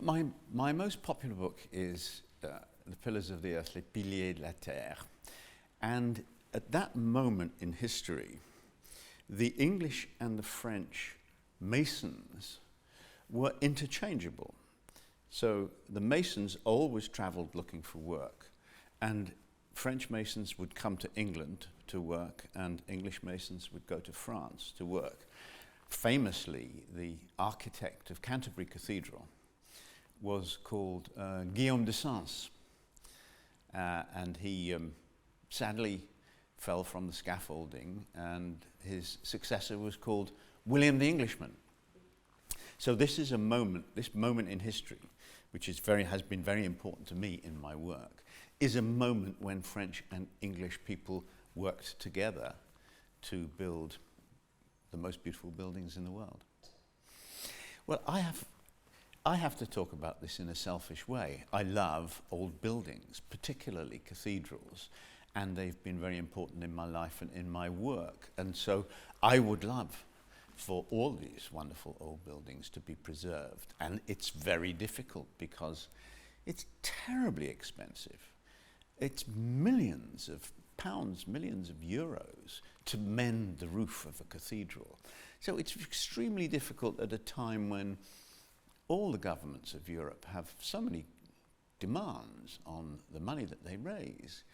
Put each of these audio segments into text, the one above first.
My most popular book is The Pillars of the Earth, Les Piliers de la Terre. And at that moment in history, the English and the French masons were interchangeable. So the masons always traveled looking for work, and French masons would come to England to work, and English masons would go to France to work. Famously, the architect of Canterbury Cathedral was called Guillaume de Sens, and he sadly fell from the scaffolding, and his successor was called William the Englishman. So this is a moment, this moment in history, which has been very important to me in my work, is a moment when French and English people worked together to build the most beautiful buildings in the world. Well, I have to talk about this in a selfish way. I love old buildings, particularly cathedrals, and they've been very important in my life and in my work. And so I would love for all these wonderful old buildings to be preserved. And it's very difficult because it's terribly expensive. It's millions of pounds, millions of euros to mend the roof of a cathedral. So it's extremely difficult at a time when all the governments of Europe have so many demands on the money that they raise.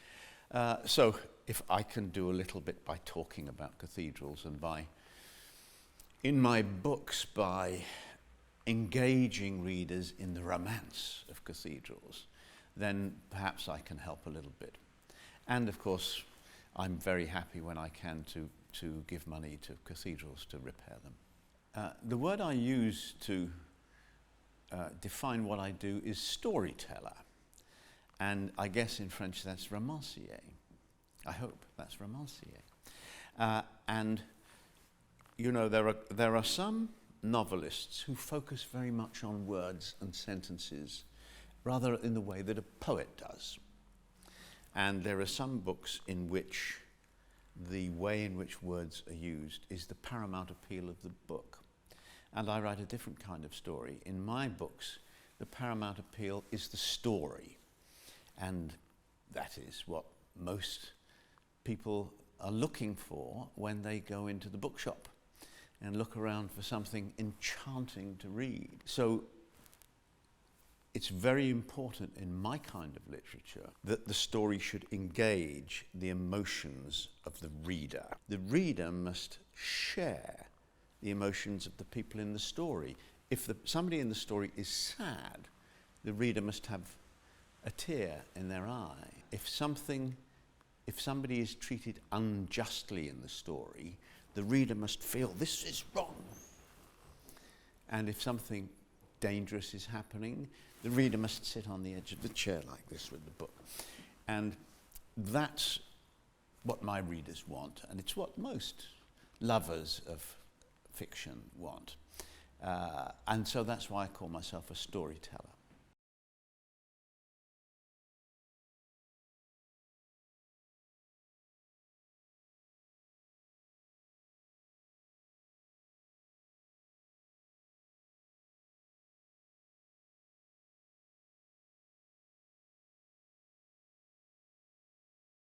So if I can do a little bit by talking about cathedrals and in my books, by engaging readers in the romance of cathedrals, then perhaps I can help a little bit. And of course, I'm very happy when I can to give money to cathedrals to repair them. The word I use to define what I do is storyteller. And I guess in French that's romancier. I hope that's romancier. And you know, there are some novelists who focus very much on words and sentences, rather in the way that a poet does. And there are some books in which the way in which words are used is the paramount appeal of the book. And I write a different kind of story. In my books, the paramount appeal is the story. And that is what most people are looking for when they go into the bookshop and look around for something enchanting to read. So it's very important in my kind of literature that the story should engage the emotions of the reader. The reader must share the emotions of the people in the story. If somebody in the story is sad, the reader must have a tear in their eye. If somebody is treated unjustly in the story, the reader must feel this is wrong. And if something dangerous is happening, the reader must sit on the edge of the chair like this with the book. And that's what my readers want, and it's what most lovers of fiction want. And so that's why I call myself a storyteller.